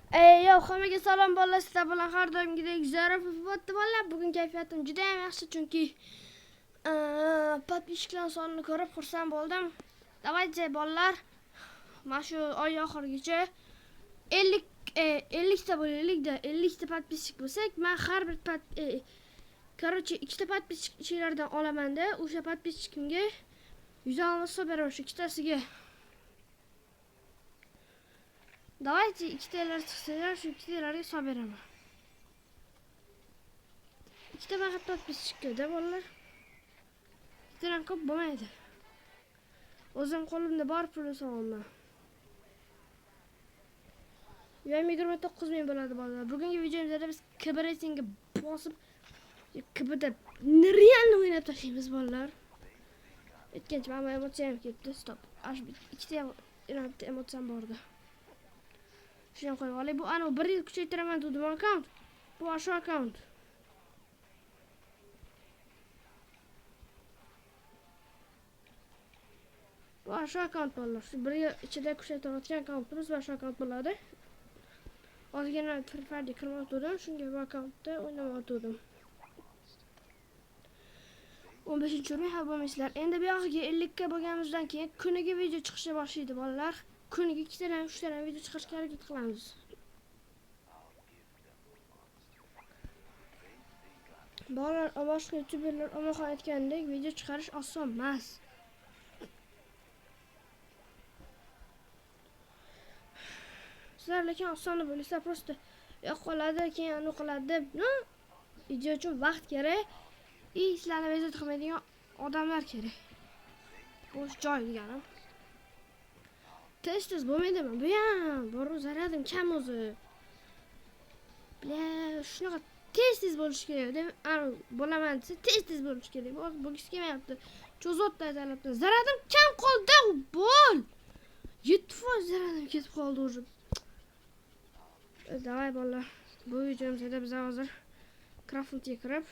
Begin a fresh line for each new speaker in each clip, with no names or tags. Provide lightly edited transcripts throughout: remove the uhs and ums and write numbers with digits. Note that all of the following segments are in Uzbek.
Yo'q, hammaga salom bolalar. Sizlar bilan har doimgidek zarur bo'pti bolalar. Bugun kayfiyatim juda ham yaxshi, chunki podpishchilar sonini ko'rib xursand bo'ldim. Davaychi bolalar, mana shu oy oxirigacha 50 ta bo'laylik-da, 50 ta podpishchik bo'lsak, men har bir короче, ikkita podpishchilardan olaman-da, o'sha podpishchikimga 100 olmos beraman shu ikkitasiga. Давайте ikkitalar chiqsalar, shu ikkitalarga hisob beraman. Ikkita faqat podpishchikda bolalar. Ikkitadan ko'p bo'lmaydi. O'zim qo'limda bor pulni so'raman. 29 ming bo'ladi bolalar. Bugungi videomizda biz KB reytingga bosib, KBda nerealni o'ynab tashlaymiz bolalar. Ikkinchi mana emotsiyam ketdi. Stop. Ikkita emotsiyam bordi. Shuni qo'yib olay. Bu ana 1 yil kuchaytiraman dedim akkaunt. Bu shu akkaunt. Bu shu akkaunt bolalar. Shu 1 yil ichida kuchaytirayotgan akkauntimiz va shu akkaunt bo'ladi. Ozgina firfardi kirmoqdim, shunga bu akkauntda o'ynamoqdim. 15-o'rin hal bo'lmaysizlar. Endi bu yog'iga 50 ga bo'lganimizdan keyin kuniga video chiqishni boshlaydi bolalar. Kuniga 2 tadan 3 tadan video chiqarishga harakat qilamiz. Bolalar, boshqa youtuberlar omonxon aytgandek video chiqarish oson emas. Sizlar lekin oson bo'lsa, prosta yo'qoladi, keyin anu qiladi deb, video uchun vaqt kerak. Sizlarni bezovta qilmaydigan odamlar kerak. Bo'sh joy deganim. Tez bo'lmaydimi? Bu ham bor zaradim kam o'zi. Bla, shunaqa tez bo'lish kerak deb, bo'laman desa tez bo'lish kerak. Bo'gisi kelmayapti. Cho'zotda aytayapti. Zaradim kam qoldi, bo'l. 7% zaradim ketib qoldi o'zi. Davay bolalar. Bu videomizda biz hozir crowdfundga kirib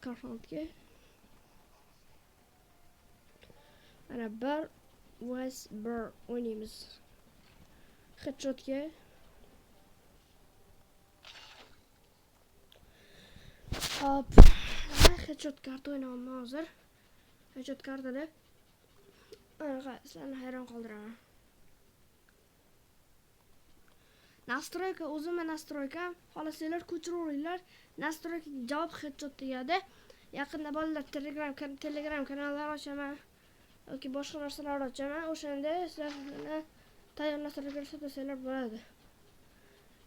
crowdfundga ana bir o'ynaymiz. Headshotga hop, headshot karta o'ynayman hozir. Headshot kartada ana sizlarni hayron qoldiraman. Настройка, o'zimning nastroykam, xohlasanglar ko'chiraveringlar. Nastroykaga javob headshot tegadi. Yaqinda bolalar Telegram kanallar ochaman yoki boshqa narsalar ochaman. O'shanda sizlarga tayyor nastroykalar so'rasanglar bo'ladi.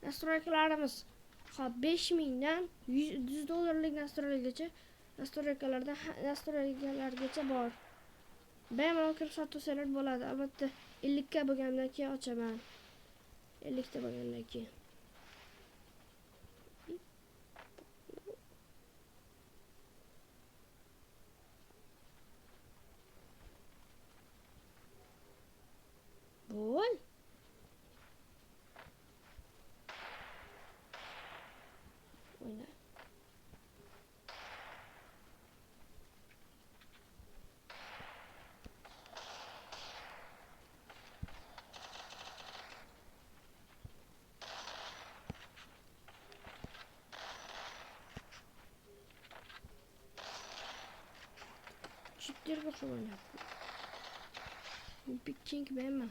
Nastroykalarimiz hop 5000 dan 100 dollarlik nastroykalargacha bor. Bemalol kirib sotsangiz bo'ladi. Albatta 50 ga bo'lgandan keyin ochaman. 50 ta bo'lgandan keyin. Bo'l. O'yna. Çiftleri bakalım ya. Big King beğenmem.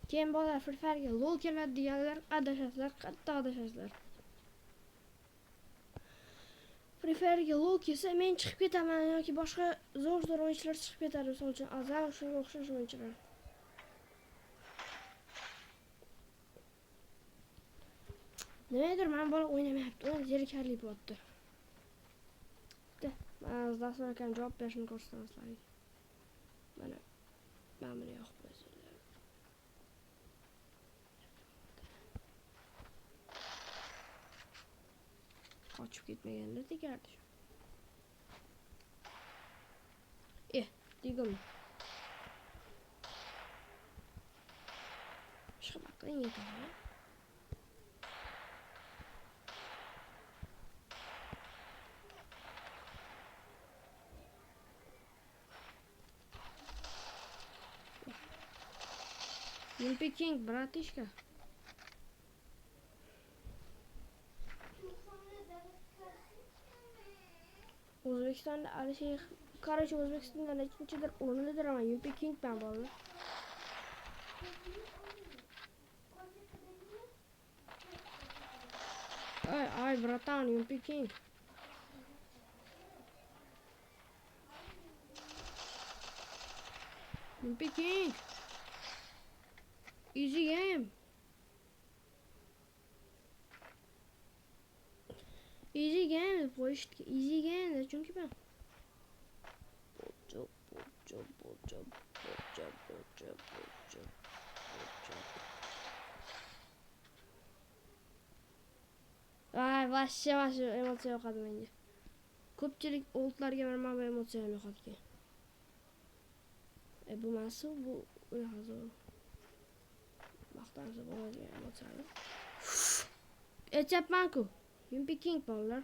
Keyin bolalar firfarga lol keladi deganlar adashasizlar, qattiq adashasizlar. Firfarga lol kelsa men chiqib ketaman yoki boshqa zo'r o'yinchilar chiqib ketadi, misol uchun Azam shunga o'xshash o'yinchilar. Nimadir men bola o'ynamayapti, o'yin zerikarli bo'pti. Men dastlabki javob berishni ko'rsataman. Mana buni yo'q qo'yinglar. Qochib ketmaganlar tegardi. Digim. Shuna qiling ekan. Yumpy King, bratishka. O'zbekistonda Alisher, короче, O'zbekistonda nechinchidir o'rnidir ama Yumpy King bilan bog'liq. Ay, bratан, Yumpy King. Yumpy King. Easy game. Easy game, qo'yishdi. Easy game, chunki ben. Ay, vashsha emotsiya yo'qadi menga. Ko'pchilik oltlarga men bu emotsiya yo'qotgan. Bu mas'ul bu hozir. Vaqtlarimiz bo'ladigan emotsiyalar. Aytyapman-ku. Yumpy King bolalar.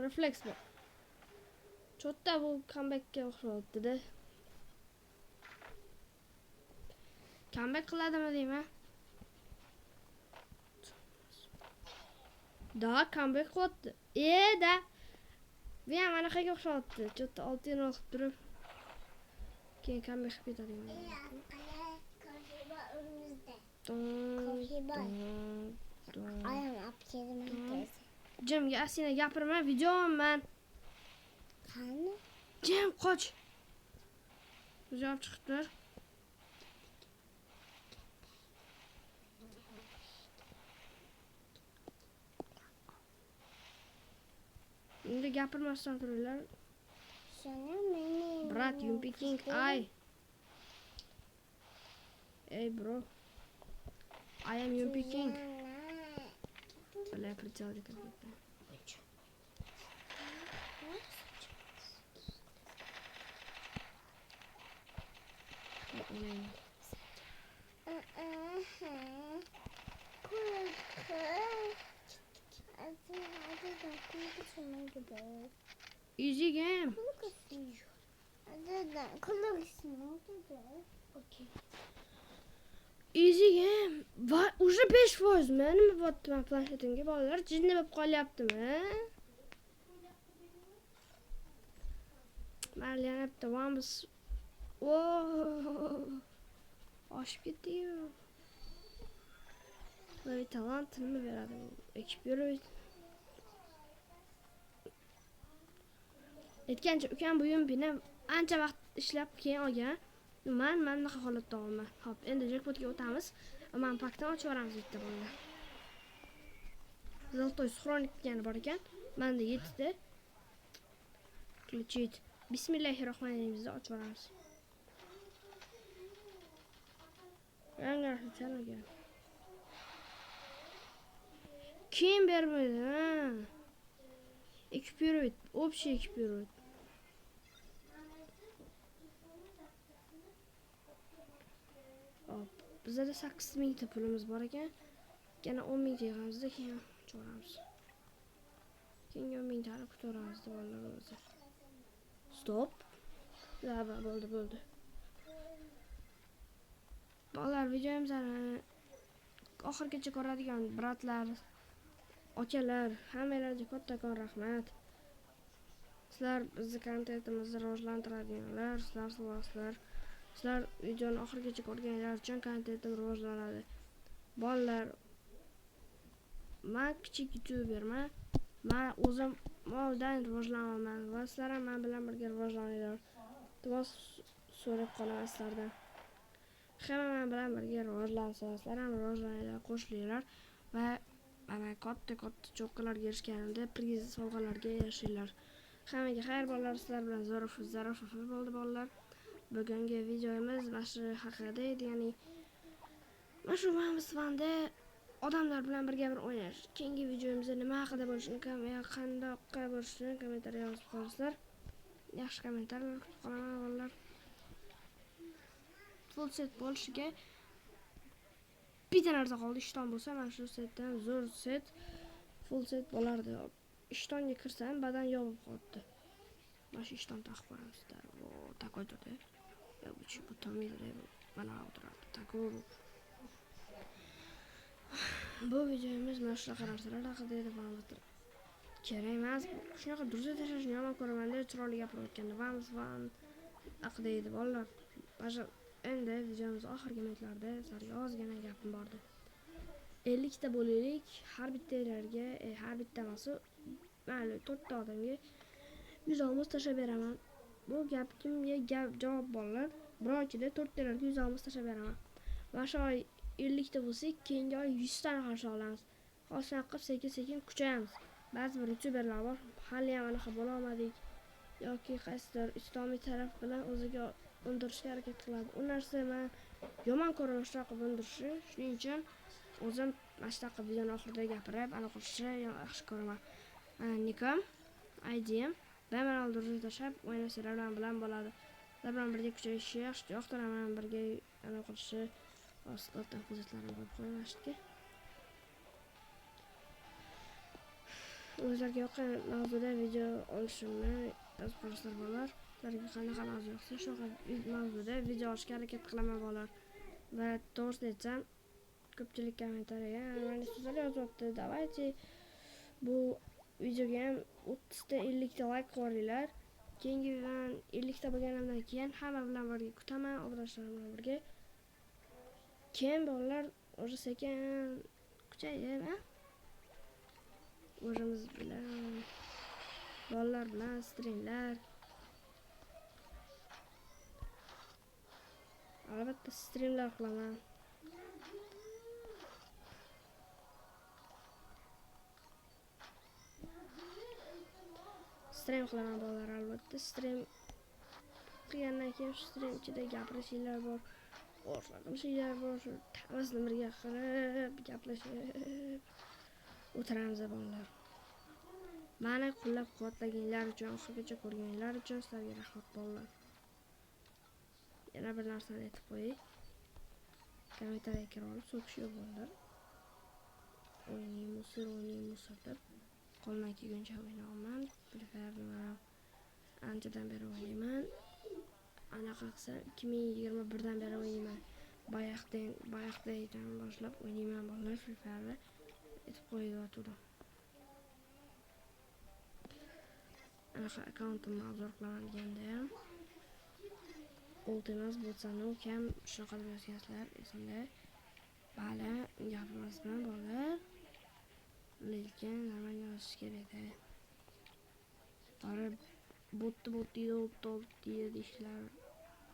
Refleks bor. Cho'tta bu comeback'ga o'xshayapti-da. Comeback qiladimi deyman? Da comeback qilyapti. Da. Bu ham anaqaga o'xshayapti. Cho'tta 6 yil qilib turib. Keyin comeback qilib ketadigan.
Ayam apkedim.
Jimga asina gapirma, videoman.
Qani?
Jim qoch. Javob chiqibdi. Endi gapirmasdan turinglar. Brat, Yumpy King, ay. Ey bro. I am Yumpy King. Бля, прицел какой-то. Easy game. Easy game. Va, уже 5%. Nima bo'pti men planshetimga bolalar jinni bo'lib qolyaptimi? Mayli, yana bitta vamos. Oshib ketdi-yu. Voy, talant nima beradi bu? Ekib yurib. Aytgancha ukam bu yumpini ancha vaqt ishlab keyin olgan. Men bunaqa holatda olman. Xo'p, endi jackpotga o'tamiz. Men pakdan ochib yuboramiz bitta bolalar. Zoltoy sxronik degani bor ekan. Menda 7 ta. Ключит. Bismillahirrohmanirrohim deb ochib yuboramiz. Yangi chalaga. Kim bermaydi, ha? Ekib yurib, общий ekib yurib. Bizda 8000 ta pulimiz bor ekan. Yana 10,000 ta yig'amizda keyin cho'ramiz. Keyin 10,000 ta kutaveramiz bolalar o'zi. Stop. Lava bo'ldi. Bolalar videomizni oxirigacha ko'radigan bratlar, akalar, hammanglarga kattakon rahmat. Sizlar bizni kontentimizni rivojlantiradiganlar, sizlar videoni oxirigacha ko'rganlar uchun kontentim rivojlanadi. Bolalar, men kichik youtuberman. Men o'zim moldan rivojlanaman va sizlar ham men bilan birga rivojlaninglar. Iltimos so'rab qolaman sizlardan. Hamma men bilan birga rivojlansa, sizlar ham rivojlaninglar, qo'shilinglar va mana katta cho'qqalarga erishganimda priz sovg'alarga erishinglar. Hammaga xayr bolalar, sizlar bilan zarur bo'ldi bolalar. Bugungi videomiz mana shu haqida edi, ya'ni mana shu Vamsvanda odamlar bilan birga bir o'ynash. Keyingi videomizda nima haqida bo'lishini, qanday bo'lishini kommentariyga yozib qo'yinglar. Yaxshi kommentarlar kutib qolaman bolalar. Full set bo'lishiga bitta narsa qoldi, ishton bo'lsa, mana shu setdan zo'r set, full set bo'lardi. Ishtonga kirsam, badan yopib qolibdi. Mana shu ishdan taqib qo'yamizda. O, takoy turdi. Ya bu chi bu tomizda mana o'tiradi. Takoy. Bu videomiz mana shunaqa narsalar haqida edi. Kerak emas. Shunaqa durza tashlashni yomon ko'raman-da, chiroyli gapirayotganda. Haqida edi bolalar. Endi videomiz oxirgi minutlarda sal ozgina gapim bordi. 50 ta bo'laylik. Har bittalarga, har bitta emas, mayli 4 ta odamga 100 olmos tashlab beraman. Bu gap kimga gap javob bolalar. Bironchida 4 talarga 100 olmos tashlab beraman. Mana shu oy 50 ta bo'lsak, keyingi oy 100 tani qarshi olamiz. Hozir qilib sekin-sekin kuchayamiz. Ba'zi bir youtuberlar bor, hali ham anaqa bo'la olmadik yoki qaysidir islomiy taraf bilan o'ziga undirishga harakat qiladi. U narsa men yomon ko'raman shunaqa undirishni. Shuning uchun o'zim mana shunaqa videoni oxirida gapirib, aniq qilishni yaxshi ko'raman. Nikom, IDM, bemalol durza tashlab o'ynasanglar bilan bo'ladi. Sizlar bilan birga kuchayishni yaxshi yoqtiraman, birga aniq qilishni ostdan hujjatlarim qo'yib qo'ymashdi. O'zlarga yoqqan mavzuda video olishimni yozib qo'yinglar bolalar. Sizlarga qanaqa mavzu yoqsa, shunaqa mavzuda video olishga harakat qilaman bolalar. Va to'g'risini aytsam, ko'pchilik kommentariyaga mana sizlar yozyapti. Давайте bu videoga ham 30 ta 50 ta like qo'yinglar. Keyingi 50 ta bo'lganimdan keyin hamma bilan birga kutaman, obunachalarim bilan birga. Keyin bolalar o'sha sekin kuchayib, o'zimiz bilan bolalar bilan streamlar. Albatta streamlar qilaman. Stream qilaman bolalar, albatta stream qilgandan keyin stream ichida gapirishlar bor, o'rtoqlashishlar bor, tamasni birga qilib gaplashib o'tiramiz bolalar. Meni qo'llab-quvvatlaganlar uchun, oxirigacha ko'rganlar uchun sizlarga rahmat bolalar. Yana bir narsani aytib qo'yay. Kommentariyaga kirib olib so'kish yo'q bolalar. O'ynaymiz deb qo'ldan kelguncha o'ynayman. Preferably anchadan beri o'ynayman. Anaqa qilsa 2021dan beri o'ynayman. Bayaqdan boshlab o'ynayman bolalar. Preferably aytib qo'yayotgandim. Anaqa akkauntimni obzor qilaman deganda ham Ultimas bo'lsa-nu kam shunaqa deb yozgansizlar esimda. Bali, gapimiz bilan bolalar. Lekin normal yozish kerak edi. To'g'ri, botni deyishlar.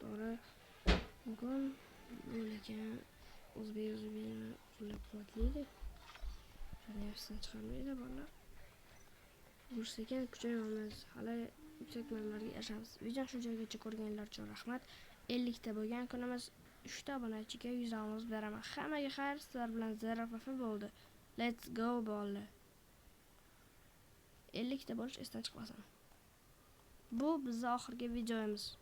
To'g'ri, mumkin. Lekin o'zbekni qo'llab-quvvatlaydi. Nafsini chiqarmaydi bolalar. Sekin kuchayamiz. Hali yuksak ma'lumotlarga erishamiz. Video shunchagacha ko'rganlar uchun rahmat. 50 ta bo'lgan kunimiz 3 ta obunachiga 100 olmos beraman. Hammaga xayr, sizlar bilan ZRFF bo'ldi. Let's go bolalar. 50 ta bo'lish esdan chiqmasin. Bu bizning oxirgi videomiz.